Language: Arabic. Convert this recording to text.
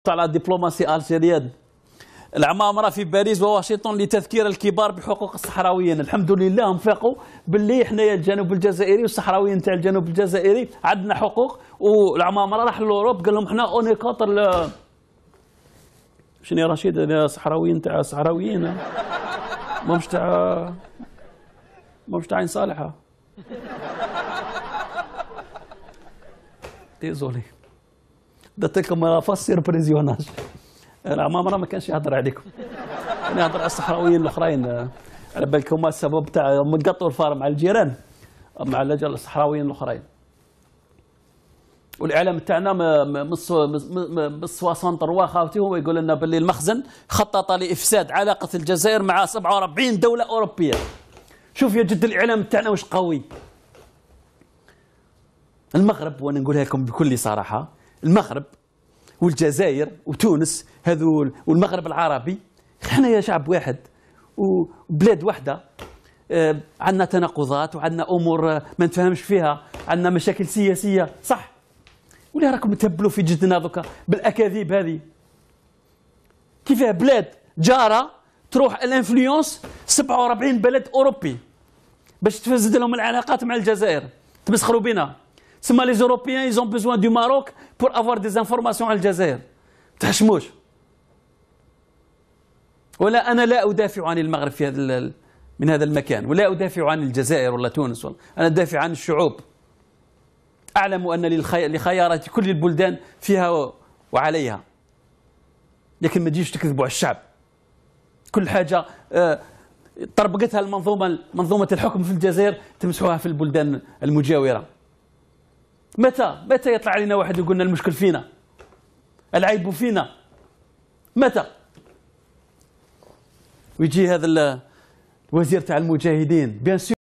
على الدبلوماسية الجيريان. العمامرة في باريس وواشنطن لتذكير الكبار بحقوق الصحراويين. الحمد لله نفيقوا باللي حنايا الجنوب الجزائري والصحراويين تاع الجنوب الجزائري عندنا حقوق، والعمامرة راح لوروب قال لهم حنا اوني كونتر شنو يا رشيد الصحراويين تاع الصحراويين ماهمش تاع عين صالحة. ديزولي درتلكم فاس سيربريزيوناج. العمامرة ما كانش يهضر عليكم، كان يهضر على الصحراويين الاخرين. على بالكم السبب تاع مقطوا الفار مع الجيران مع الصحراويين الاخرين. والاعلام تاعنا من 63 خاوتي هو يقول لنا باللي المخزن خطط لافساد علاقه الجزائر مع 47 دوله اوروبيه. شوف يا جد الاعلام تاعنا واش قوي. المغرب، وانا نقولها لكم بكل صراحه، المغرب والجزائر وتونس هذول والمغرب العربي احنا يا شعب واحد وبلاد واحده. عندنا تناقضات وعندنا امور ما نتفهمش فيها، عندنا مشاكل سياسيه صح، ولا راكم تهبلوا في جدنا دوكا بالاكاذيب هذه. كيفاه بلاد جاره تروح الانفلونس 47 بلد اوروبي باش تفسد لهم العلاقات مع الجزائر، تمسخروا بنا. سما لي زوروبيان يزون بيزوان دو ماروك بور افوار دي زانفورماسيون على الجزائر. تحشموش. ولا انا لا ادافع عن المغرب في هذا من هذا المكان، ولا ادافع عن الجزائر ولا تونس، انا ادافع عن الشعوب. اعلم ان لخيارات كل البلدان فيها وعليها، لكن ما تجيش تكذبوا على الشعب. كل حاجه طربقتها منظومه الحكم في الجزائر تمسحوها في البلدان المجاوره. متى يطلع علينا واحد يقول لنا المشكل فينا، العيب فينا؟ متى؟ ويجي هذا الوزير تاع المجاهدين بيان سور